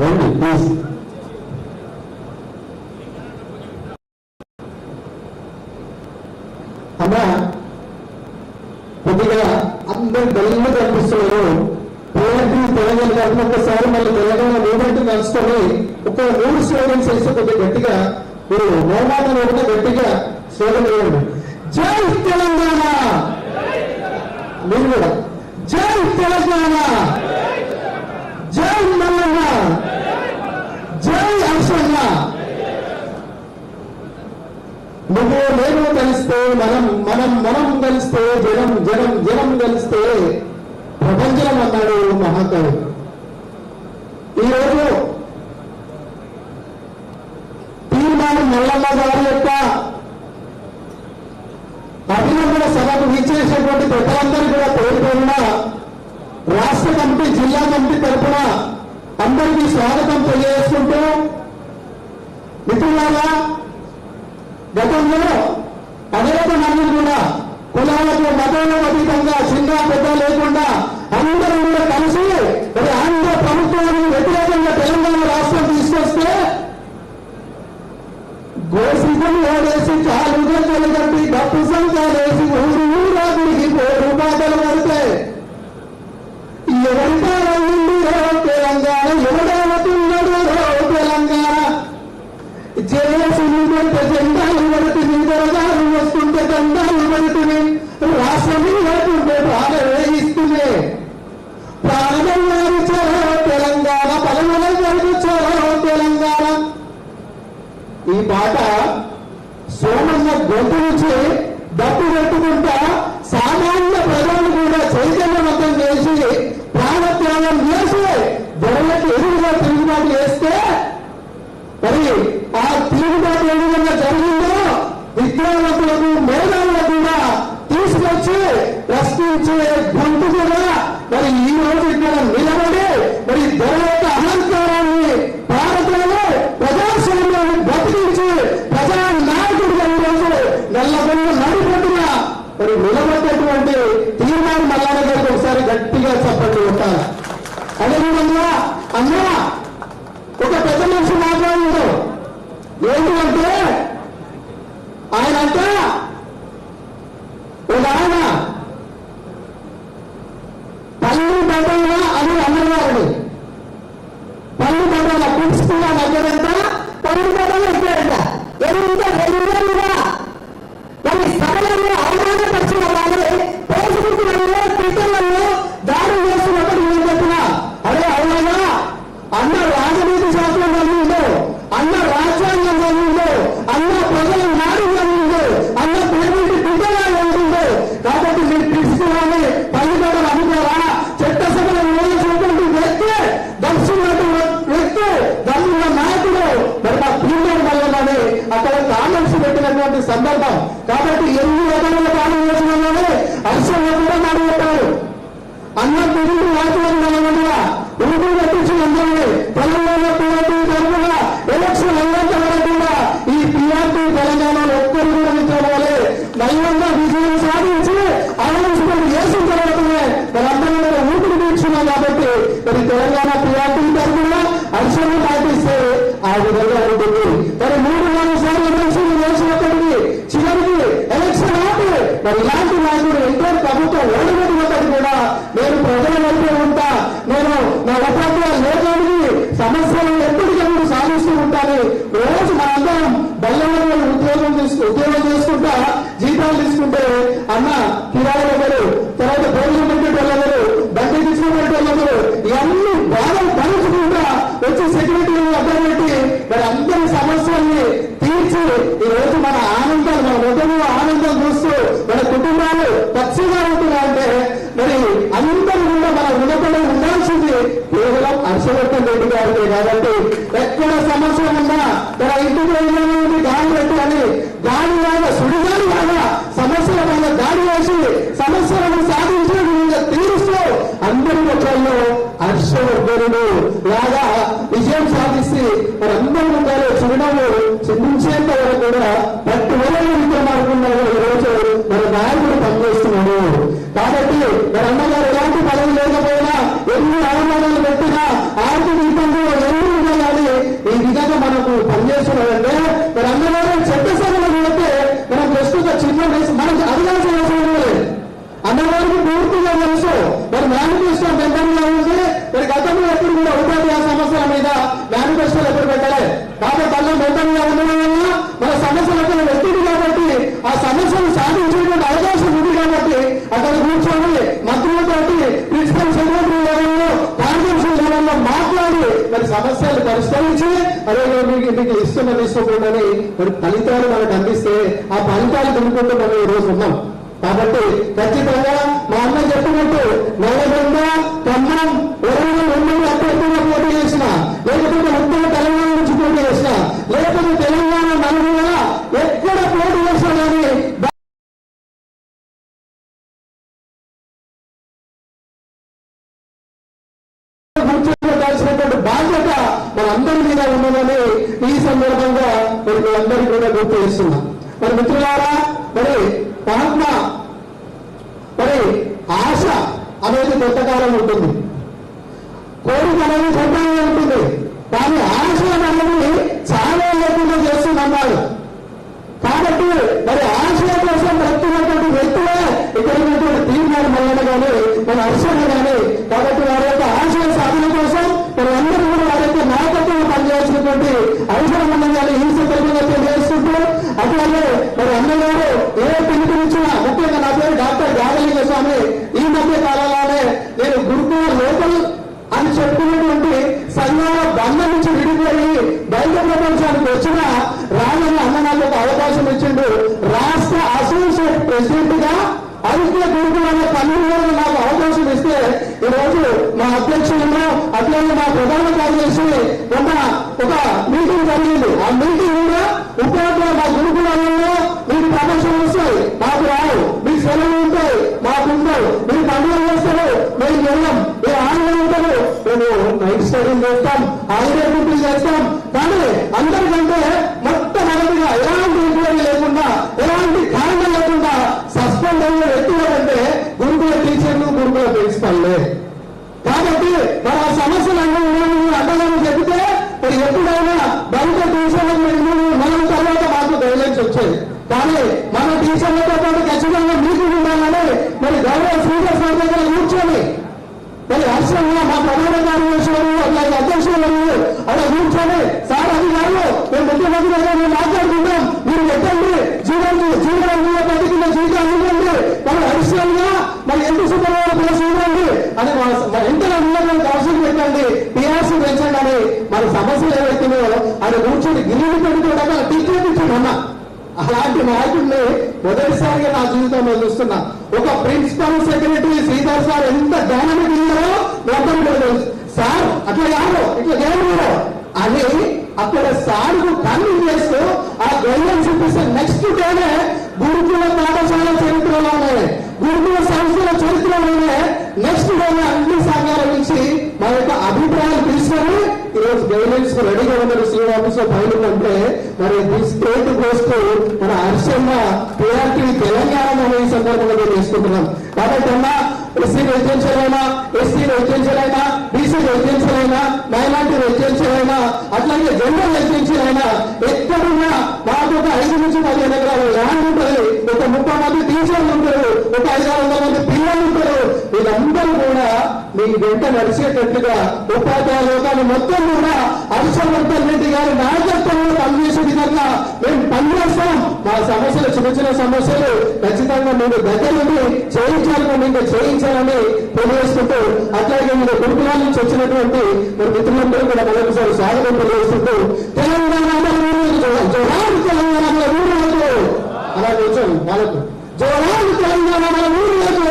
రండి ప్లీజ్. అమ్మా కొద్దిగా అందరు డల్గా కనిపిస్తున్నారు. తెలంగాణ కాకుండా ఒక్కసారి మళ్ళీ తెలంగాణ మూమెంట్ కలుసుకొని ఒక 3 స్లోగన్స్ వేస్తే కొద్దిగా గట్టిగా మీరు మోమాటం కూడా గట్టిగా స్లోగన్ వేయండి. జై తెలంగాణ. మీరు కూడా జై తెలంగాణ, జై మల్లన్న, జై హర్షన్న. నువ్వు నేను కలిస్తే మనం మనం మనం కలిస్తే జనం జనం జనం కలిస్తే ప్రపంచం అన్నాడు మహాకవి. ఈరోజు తీర్మానం మల్లన్న గారి యొక్క అభినందన సభకు విచ్చేసినటువంటి ప్రజలందరూ కూడా పేరున రాష్ట్ర కమిటీ జిల్లా కమిటీ తరఫున అందరికీ స్వాగతం తెలియజేస్తుంటూ, మిత్రులారా గతంలో అనేక మంది కూడా కులాలకు మతాలకు అతీతంగా చిన్న పెద్ద లేకుండా అందరూ కూడా కలిసి మరి ఆంధ్ర ప్రభుత్వానికి వ్యతిరేకంగా తెలంగాణ రాష్ట్రం తీసుకొస్తే గోసిజం ఓడేసి చాలు గంటలు కట్టి డప్పు సంఖ్యలేసి ఊరు ఊరాగుడికి 4 రూపాయలు పడితే ఎవరితో తెలంగాణ ఎవడవుతున్నాడు తెలంగాణ జేఏసీ పెడితే జెండాలు పడుతుంది, తెలంగాణ వస్తుంటే దండాలు పడుతుంది, రాష్ట్రం లేకుంటే ప్రాణం వేయిస్తుంది. ప్రాణం వేయించారో తెలంగాణ, బలములు వేయించారో తెలంగాణ. ఈ పాట సోమన్న గొంతు నుంచి డప్పు పెట్టుకుంటా సామాన్య ప్రజలను కూడా చైతన్యవంతం చేసి ప్రాణత్యాగం చేసి దొరలకు ఎదురుగా తిరుగుబాటు చేస్తే మరి ఆ తిరుగుబాటు ఏ విధంగా జరిగిందో విద్యావంతులకు మేధావులకు కూడా తీసుకొచ్చి ప్రశ్నించే గొంతు కూడా మరి ఈ రోజు ఇక్కడ నిలబడి మరి దొర యొక్క అహంకారాన్ని భారతంలో ప్రజాస్వామ్యాన్ని బతికించి ప్రజా నాయకుడిగా ఈరోజు నల్లగొండ నడిపొట్టున మరి నిలబడ్డటువంటి తీర్మానం మల్లన్న గారికి ఒకసారి గట్టిగా చప్పట్లు కొట్టాలి. అదేవిధంగా అన్నా ఒక పెద్ద మనిషి మాట్లాడారు. ఏంటంటే ఆయన అంటే ఒక ఆయన పల్లి బండాల అని అన్నగారు. పల్లి బండాల పుస్తకంగా దగ్గరంట పల్లి బండాలు ఎక్కడంట ఎదురుగా మరి సభలలో అవమానపరిచిన వాళ్ళు ఫేస్బుక్లలో ట్విట్టర్లలో దాడులు చేస్తున్నప్పుడు నేను చెప్పినా అరే అవునా అన్న రాజనీతి శాస్త్రం చదివిందో, అన్న రాజ్యాంగం చదివిందో, అన్న ప్రజల నాడు చదివిందో, అన్న పేమెంట్ బిడ్డగా చదివిందో. కాబట్టి మీరు తీసుకురాని పల్లిగడలు అమ్ముతారా? చట్టసభలో నియోజకవర్గం వ్యక్తి, దర్శనటువంటి వ్యక్తి, దమ్మున్న నాయకుడు మరి మా ప్రీమియం వల్లనే అక్కడ కామెంట్స్ పెట్టినటువంటి సందర్భం. కాబట్టి ఎన్ని రకాల కాలం చేసినామని హర్షంగా కూడా మాట్లాడతారు. అన్న తిరిగి రాజకీయంగా ఉరుగు పెట్టించి అందరినీ తెలంగాణ పీఆర్టీ తరఫున ఎలక్షన్ అయ్యేంత వరకు కూడా ఈ పీఆర్టీ తెలంగాణలో ఒక్కరు కూడా నిద్రపోలే నైవంగా విజయం సాధించి అనౌన్స్మెంట్ చేసిన తర్వాతనే మనందరం కూడా ఊపిరి పీల్చున్నాం. కాబట్టి మరి తెలంగాణ పీఆర్టీ తరఫున హర్షంగా పాటిస్తే ఆ విధంగా ఉంటుంది. మరి 3-4 సార్లు ఎలక్షన్ చేసినప్పటికీ చివరికి ఎలక్షన్ ఆపి మరి ఇలాంటి నాయకుడు ఎంతో ప్రభుత్వం ఓడిపోతున్నప్పటికీ కూడా నేను ప్రజల వైపే ఉంటా, నేను నా ఉపాధ్యాయ లేఖానికి సమస్యలను ఎప్పటికప్పుడు సాధిస్తూ ఉంటాను. రోజు మనందరం బల్లెల ఉద్యోగం చేసుకుంటా జీతాలు తీసుకుంటే అన్న కిరాయిలు ఎవరు, తర్వాత భోజనం పెట్టే వాళ్ళెవరు, బండి తీసుకునే వాళ్ళెవరు, ఇవన్నీ బాధలు పంచుకుంటా వచ్చి సెక్యూరిటీని అడ్డం పెట్టి మరి అందరి సమస్యల్ని తీర్చి ఈ రోజు మన ఆనందాలు మన మొదలు ఆనందం చూస్తూ మన కుటుంబాలు పచ్చిగా ఉంటున్నాయంటే మరి అందరూ కూడా మన రుణపడి ఉండాల్సింది కేవలం హర్షవర్ధన్ రెడ్డి గారికి. కాబట్టి ఎక్కడ సమస్య ఉన్నా మన ఇంటికి వెళ్ళి గాలి పెట్టి అని గాలి లాగా సుడిగాలి లాగా సమస్యల మీద దాడి వేసి సమస్యలను సాధించే విధంగా తీరుస్తూ అందరి పక్షంలో హర్షవర్ధనుడు లాగా విజయం సాధిస్తే మరి అందరూ ఉండాలి. చిరునవ్వు చిందించేంత వరకు కూడా ప్రతి వేల విక్రమార్కున్నారు ఈ రోజు మన నాయకుడు పనిచేస్తున్నాడు. కాబట్టి మరి అన్నగారు ఎలాంటి పదవి లేకపోయినా ఎన్ని అవమానాలు పెట్టినా ఆర్థిక ఇబ్బందులు ఎన్ని మేనిఫెస్టో మెంబర్గా ఉంది. మరి గతంలో ఎప్పుడు కూడా ఉపాధ్యాయ సమస్యల మీద మేనిఫెస్టోలు ఎప్పుడు పెట్టలే. కాబట్టి అలా మెంబర్గా ఉండడం వల్ల మన సమస్యలకు వ్యక్తులు కాబట్టి ఆ సమస్యలు సాధించేటువంటి అవకాశం ఉంది. కాబట్టి అక్కడ కూర్చొని మంత్రులతోటి ప్రిన్సిపల్ సెక్రటరీ లెవెల్లో కార్యదర్శుల లెవెల్లో మాట్లాడి మరి సమస్యలు పరిష్కరించి అదే మీకు ఇస్తున్న తీసుకోకుండాని మరి ఫలితాలు మనకు అందిస్తే ఆ ఫలితాలు తినుకుంటూ మనం ఈ రోజు ఉన్నాం. కాబట్టి ఖచ్చితంగా మా అన్న చెప్పినట్టు నల్లగొండ, ఖమ్మం, వరంగల్ ఉమ్మడి అభ్యర్థిగా పోటీ చేసిన, లేకపోతే ఉత్తర తెలంగాణ నుంచి పోటీ చేసిన, లేకపోతే తెలంగాణ నలుగుర ఎక్కడ పోటీ చేసినా కానీ గుర్తించాల్సినటువంటి బాధ్యత మనందరి మీద ఉన్నదని ఈ సందర్భంగా మరి మీ అందరికీ కూడా గుర్తు చేస్తున్నాం. మరి మిత్రులారా, మరి మహాత్మా మరి ఆశ అనేది కొంతకాలం ఉంటుంది, కోరిక అనేది కొంతకాలం ఉంటుంది, కానీ ఆశ అనేది చాలా లేకుండా చేస్తుందన్నాడు. కాబట్టి మరి ఆశయ కోసం బ్రతుకున్నటువంటి వ్యక్తులే ఇక్కడ ఉన్నటువంటి తీర్మానం వలన కానీ మన హర్షణ కానీ. కాబట్టి వారి యొక్క ఆశయ సాధన కోసం మరి అందరూ కూడా వారి యొక్క నాయకత్వం పనిచేయాల్సినటువంటి అవసరం ఉన్నదని ఈ సందర్భంగా తెలియజేస్తుంటూ, అట్లాగే మరి అన్నగారు ఏ పిలుపునిచ్చినా, ముఖ్యంగా నా పేరు డాక్టర్ గాగలింగ స్వామి, ఈ మధ్య కాలంలోనే నేను గురుకుల లోకల్ అని చెప్పుకున్నటువంటి సంఘాల బంధం నుంచి విడిపోయి బయట ప్రపంచానికి వచ్చిన రాజన్న అన్న నాకు ఒక అవకాశం ఇచ్చిండు. రాష్ట్ర అసోసియేట్ ప్రెసిడెంట్ గా అధిక గురుకుల కన్వీనర్ నాకు అవకాశం ఇస్తే ఈరోజు మా అధ్యక్షులను అట్లాగే మా ప్రధాన కార్యదర్శి మొన్న ఒక మీటింగ్ జరిగింది. ఆ మీటింగ్ కూడా ఉపాధ్యాయ మా గురుకులలో మీకు ప్రమోషన్ వస్తాయి, మాకు రావు, మీకు సెలవులు ఉంటాయి, మాకు ఉంటాయి, మీరు పండుగలు చేస్తారు, మేము వెళ్ళాం, మీరు ఆన్లైన్ ఉంటారు, మేము నైట్ స్టడీలు చేస్తాం, హాలిడే డ్యూటీలు చేస్తాం. కానీ అందరికంటే మొట్టమొదటిగా ఎలాంటి ఎంక్వైరీ లేకుండా, ఎలాంటి కారణం లేకుండా సస్పెండ్ అయిన వ్యక్తులు అంటే గురుకుల టీచర్లు, గురుకుల ప్రిన్సిపల్లే. కాబట్టి మరి ఆ సమస్యలన్నీ అడ్డగానే చెబితే మరి ఎప్పుడైనా బయట టీచర్లు మనం తర్వాత మాకు గైడ్లైన్స్ వచ్చాయి. కానీ మన టీచర్లతో పాటు ఖచ్చితంగా మీకు ఉండాలని మరి గౌరవ స్పీకర్ సార్ దగ్గర కూర్చొని మరి హర్షంగా మా ప్రధాన కార్యదర్శులు అట్లాగే అధ్యక్షులు అలా కూర్చొని సార్ అది కాదు మేము ముఖ్యమంత్రి దగ్గర మేము మాట్లాడుకుంటాం, మీరు పెట్టండి జీవనాలు బతికిన జీవితాలు ఇవ్వండి, మరి హర్షంగా మరి ఎంత సుఖమైన ప్లేస్ ఇవ్వండి అని ఎంతగా ఉన్నటువంటి అవసరం పెట్టండి, టీఆర్సీ పెంచండి అని మన సమస్యలు ఏవైతున్నాయో అది కూర్చొని గిన్నెలు పెట్టుకోవడం టీచర్ ఇచ్చాడన్నా. అలాంటి నాయకుడిని మొదటిసారిగా నా జీవితంలో చూస్తున్నా. ఒక ప్రిన్సిపల్ సెక్రటరీ శ్రీధర్ సార్ ఎంత డైనమిక్ ఇయ్యారో మొత్తం సార్ అట్లా కాదు ఇట్లా చేయరు అని అక్కడ సార్కు కన్విన్స్ చేస్తూ ఆ గైడెన్స్ చూపిస్తే నెక్స్ట్ డేనే గురుకుల పాఠశాల చరిత్రలోనే, గురుకుల సంస్థల చరిత్రలోనే నెక్స్ట్ డేనే అన్ని సంఘాల నుంచి మా యొక్క అభిప్రాయాలు తీసుకొని ఈరోజు గైడ్లైన్స్ రెడీగా ఉన్నారు. సీఎం ఆఫీస్ లో ఫైల్ అంటే మరి స్టేట్ కోస్తూ మన హర్షన్న పిఆర్టీ తెలంగాణ ఈ సందర్భంగా చేసుకుంటున్నాం. కాబట్టి అన్నా ఎస్సీ రెసిడెన్షియల్ అయినా, ఎస్సీ రెసిడెన్షియల్ అయినా, బీసీ రెసిడెన్షియల్ అయినా, మైనార్టీ రెసిడెన్షియల్ అయినా, అట్లాగే జనరల్ రెసిడెన్షియల్ అయినా ఎక్కడున్నా మాకు ఒక 5 నుంచి 15 ఎకరాల ల్యాండ్ ఉంటుంది, ఒక 30 మంది టీచర్లు ఉంటారు, ఒక 500 మంది పిల్లలు ఉంటారు. వీళ్ళందరూ కూడా మీ వెంట నడిచేటట్టుగా ఉపాధ్యాయ లోకాలు మొత్తం కూడా హర్షవర్ధన్ రెడ్డి గారి నాయకత్వంలో పనిచేసే విధంగా మేము పనిచేస్తాం. మా సమస్యలు చిన్న చిన్న సమస్యలు ఖచ్చితంగా మీరు దగ్గర నుండి చేయించాలని ఇంకా చేయించాలని తెలియజేస్తుంటూ, అట్లాగే మీరు గురుకులాల నుంచి వచ్చినటువంటి మరి మిత్రులందరూ కూడా మరొకసారి స్వాగతం తెలియజేస్తుంటూ తెలంగాణ జోహార్ తెలంగాణ ఊరులకు అలా కూర్చోండి వాళ్ళకు జోహార్ తెలంగాణ ఊరులకు